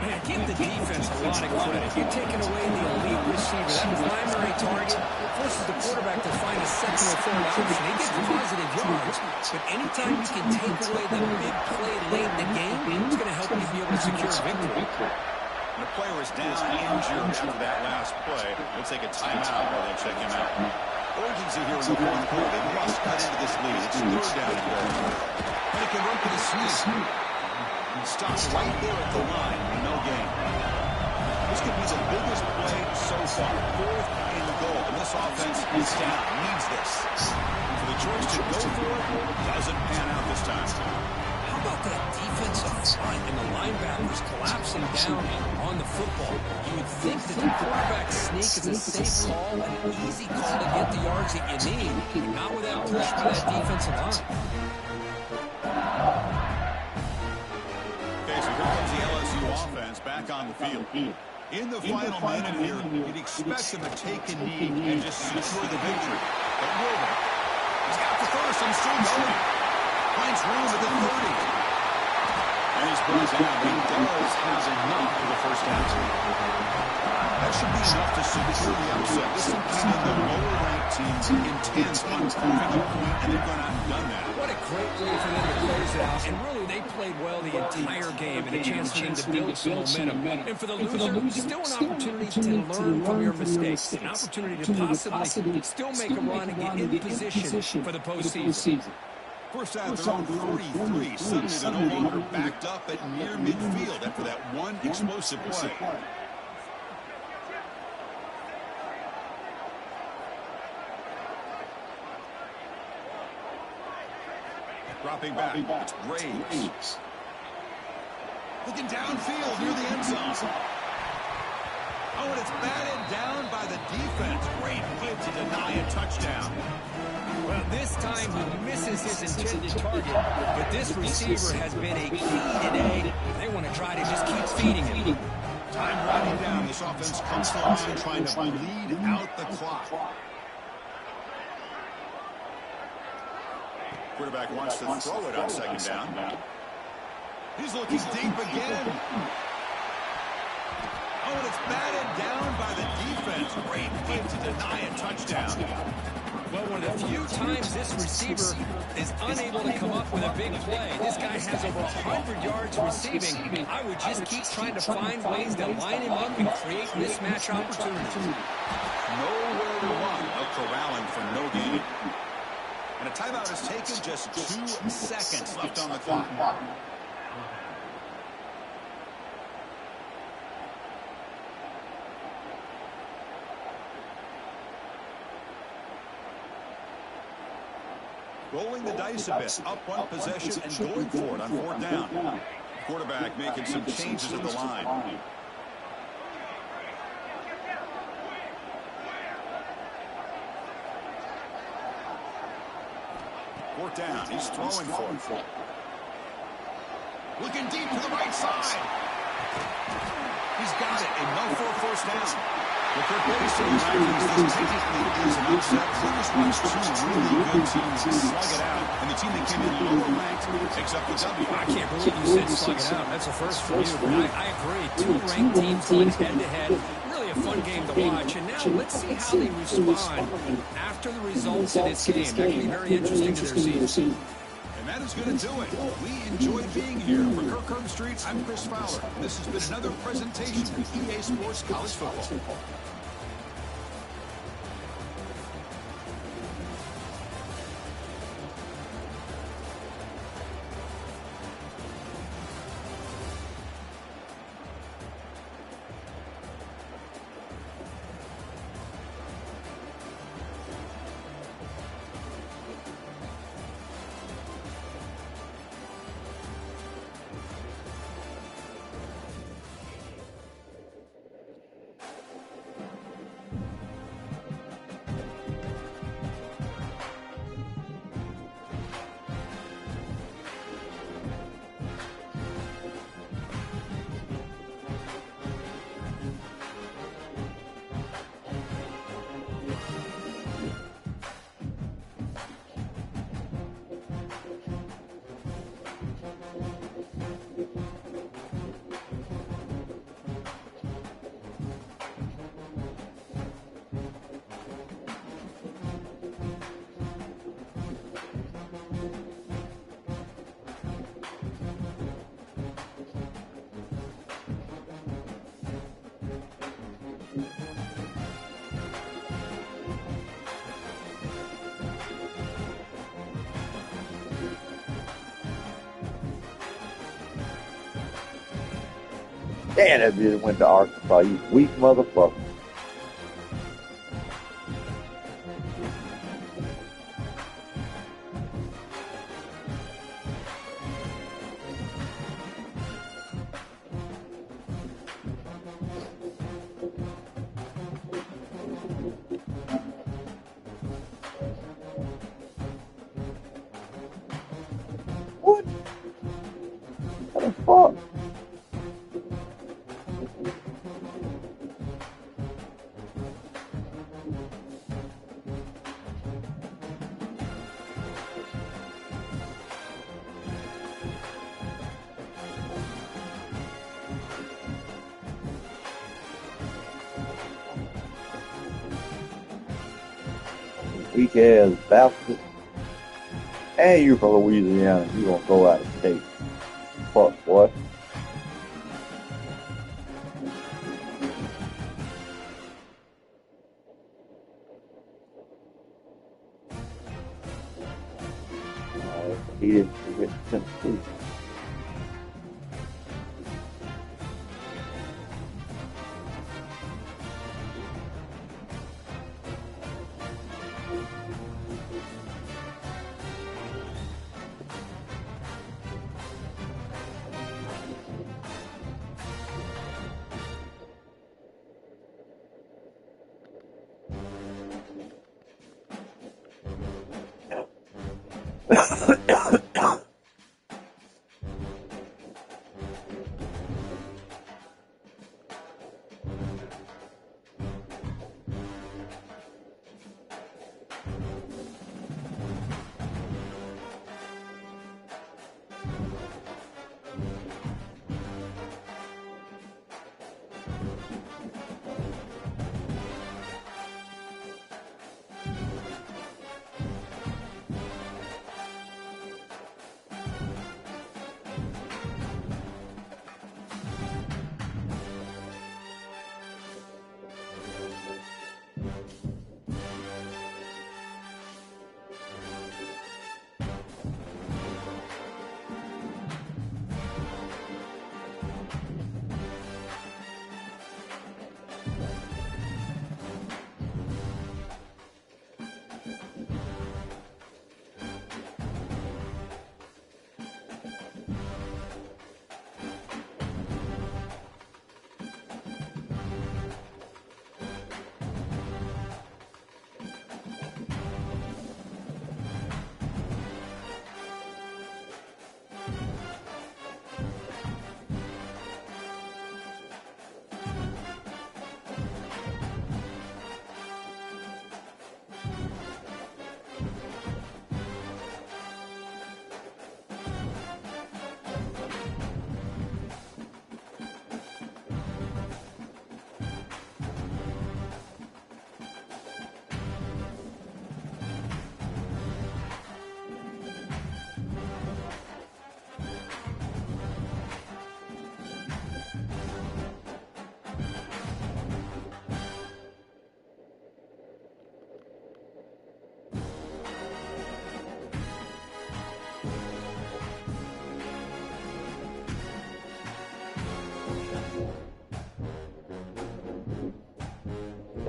Man, give the defense a lot of credit. You're taking away the elite receiver. That primary target forces the quarterback to find a second or third option. He gets positive yards, but anytime you can take away the big play late in the game, it's going to help you be able to secure victory. The player is down injured after that last play. We'll take a timeout while they check him out. Urgency here in the fourth quarter. They must cut into this lead. It's 3rd down and goal. And he can run for the sneak. Stops right there at the line. No gain. This could be the biggest play so far. 4th and goal. And this offense is down. Needs this. So the choice to go for it doesn't pan out this time. How about that defensive front and the linebackers collapsing down on the football? You would think that the quarterback sneak is a safe call, an easy call to get the yards that you need, not without push by that defensive line. Okay, so here comes the LSU offense back on the field. In the final minute here, you'd expect them to take a knee and just secure the victory. But will they? He's got the first and still going. Finds room at the 30. And he's brought down. He does have enough for the first down. That should be enough to secure the upset. This is kind of the lower-ranked teams intends on proving a point, and they've gone out and done that. What a great way for them to close it out. And really, they played well the entire game, and a chance for them to build some momentum. And for the loser, still an opportunity to learn from your mistakes. An opportunity to possibly still make a run and get in position for the postseason. First out, they're on 43. Suddenly, they're no longer backed up at near midfield after that one explosive play. Dropping back, it's Graves. Looking downfield near the end zone. Oh, and it's batted down by the defense. Great play to deny a touchdown. Well, this time he misses his intended target, but this receiver has been a key today. They want to try to just keep feeding him. Time running down. This offense comes to the line trying to bleed out the clock. Quarterback wants to throw it on second down. He's looking deep again. Oh, and it's batted down by the defense. Great play to deny a touchdown. Well, one of the few times this receiver is unable to come up with a big play. This guy has over 100 yards receiving. I would just keep trying to find ways to line him up and create mismatch opportunities. Nowhere to run. No corralling for no gain. And a timeout is taken, just 2 seconds left on the clock. Rolling the dice a bit, up one possession and going for it on fourth down. Quarterback making some changes at the line. Fourth down, he's throwing for it. Looking deep to the right side. He's got it, enough for a first down. Well, Kirk, based on the rankings, this technically is an upset. We just watched two really good teams slug it out, and the team that came in lower ranked picks up the W. I can't believe you said slug it out. That's a first for you. But I agree. Two ranked teams going head-to-head. Really a fun game to watch. And now let's see how they respond after the results of this game. That can be very interesting to their season. And that is going to do it. We enjoyed being here. For Kirk Street, I'm Chris Fowler. This has been another presentation of EA Sports College Football. Damn, that bitch went to Arkansas. You weak motherfucker. What? What the fuck? Weak ass bastard. And you're from Louisiana. You gonna go out of state. Fuck, what? He didn't get Tennessee.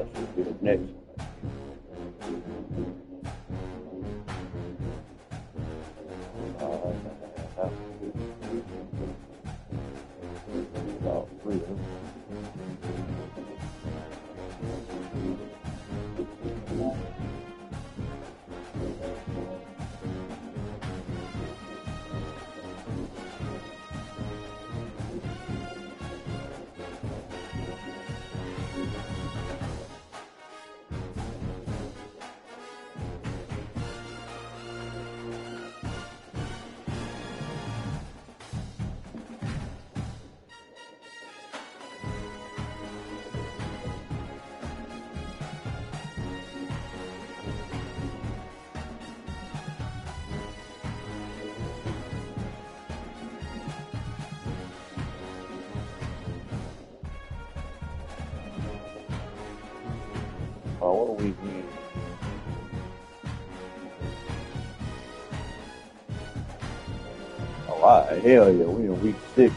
That should be the next one. About 3 of them. What do we need? Hell yeah, we in week 6.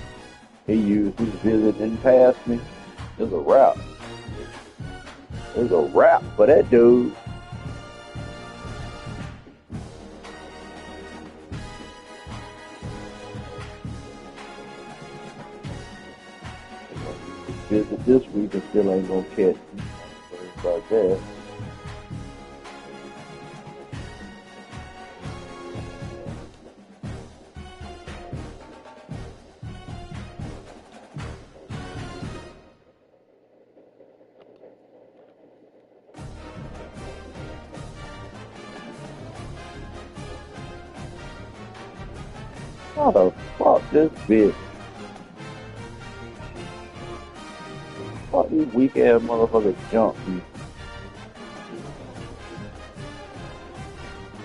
He used his visit and passed me. There's a wrap. There's a wrap for that dude. Visit this week and still ain't gonna catch me. About that. How the fuck this bitch? Fuck these weak ass motherfuckers jump me.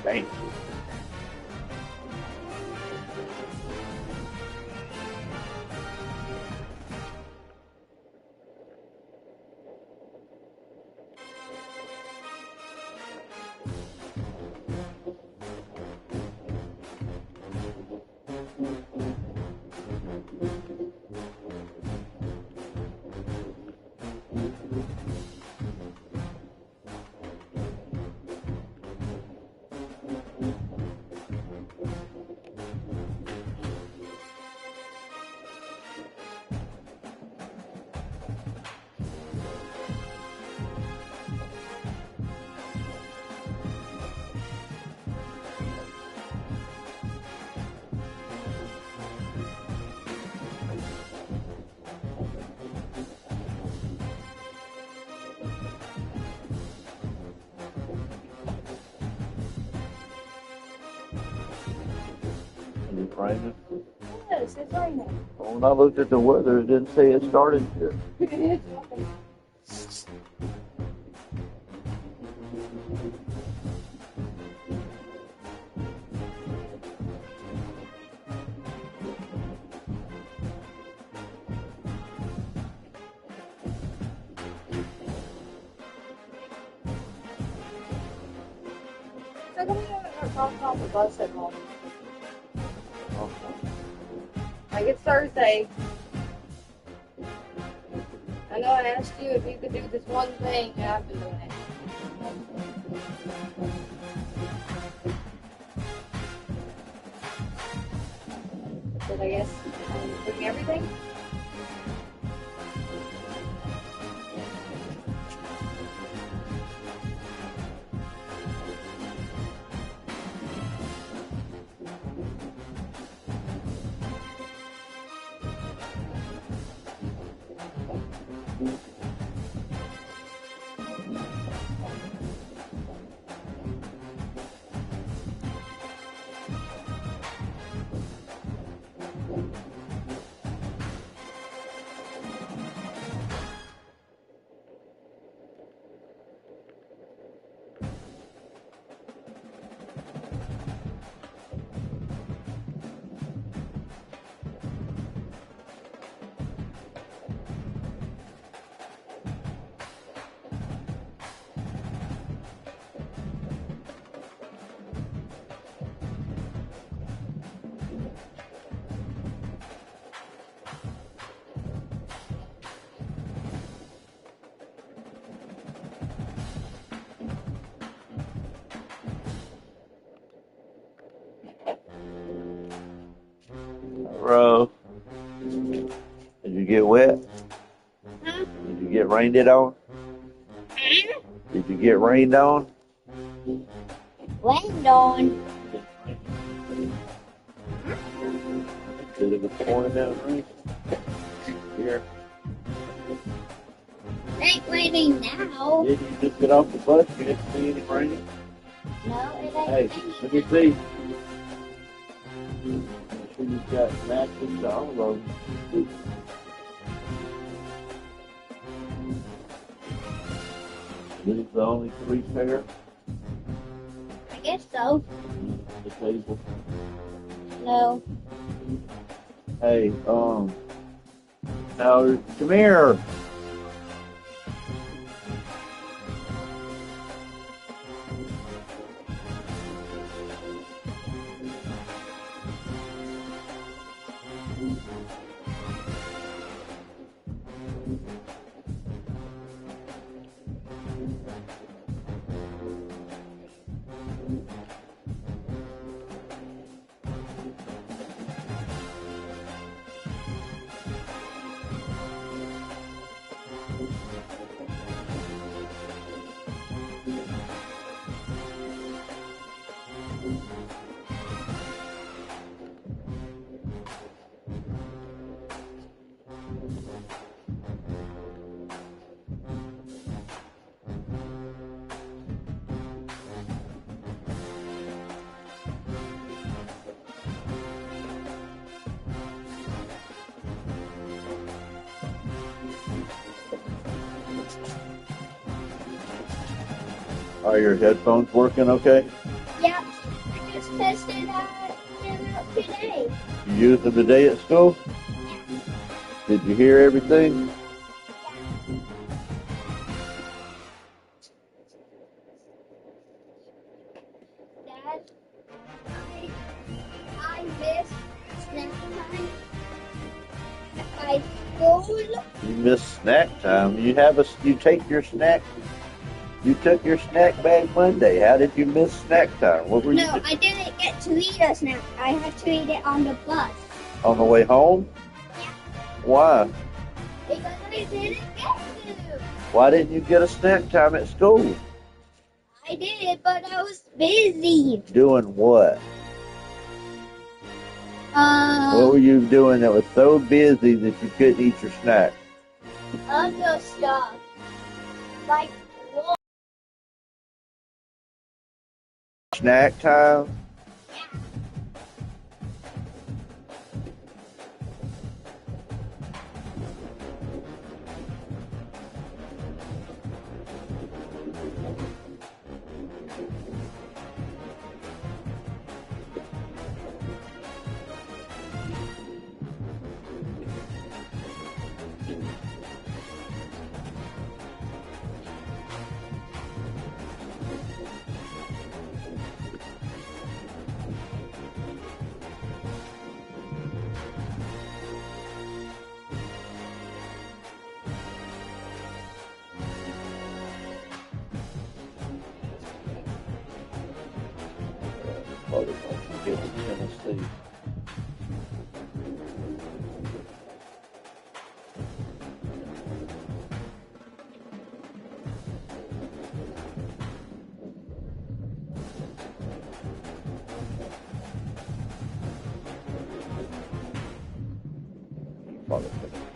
Thank you. It's raining. Yes, it's raining. When I looked at the weather, it didn't say it started yet. So come here and talk off the bus at home. Like it's Thursday. I know I asked you if you could do this one thing, and I've been doing it. But I guess I'm doing everything. get wet? Huh? Did you get rained it on? Did you get rained on? Rained on. Did it was pouring down rain? Here. It ain't raining now. Did you just get off the bus? You didn't see any rain? No, it ain't Hey, raining. let me see. Make sure you've got matches to all of them. These the only 3 pair? I guess so. The table. No. Hey, now, come here. Are your headphones working okay? Yep. I just tested them out today. You used them today at school? Did you hear everything? Dad, I miss snack time at my school. You missed snack time. You take your snack. You took your snack bag Monday. How did you miss snack time? What were you No, I didn't get to eat a snack. I had to eat it on the bus. on the way home? Why? Because I didn't get to. Why didn't you get a snack time at school? I did, but I was busy. Doing what? What were you doing that was so busy that you couldn't eat your snack? Other stuff. Like what? Snack time? Probably like you get in Tennessee. Probably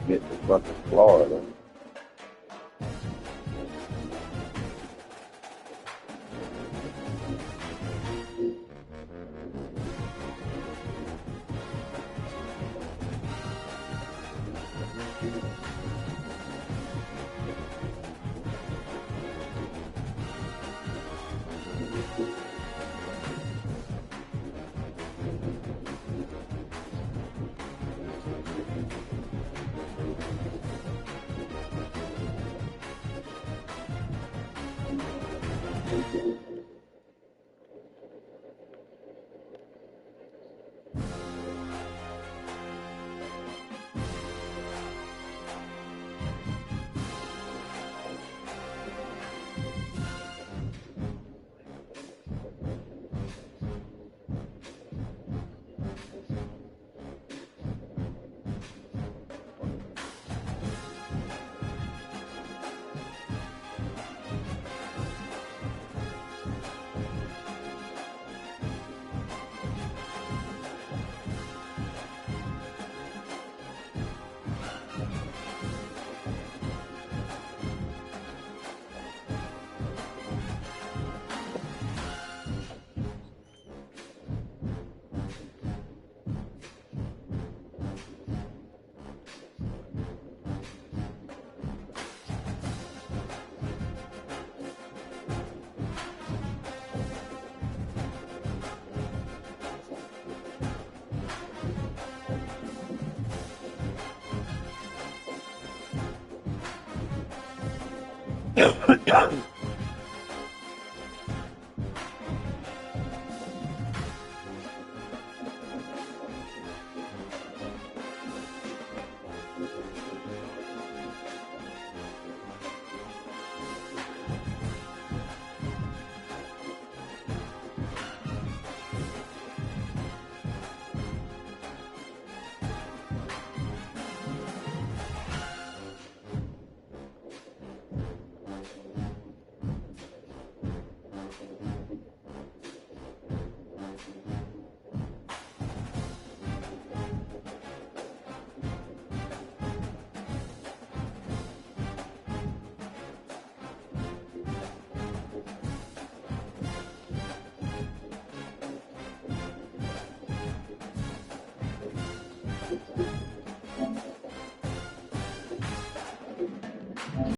get to fucking Florida.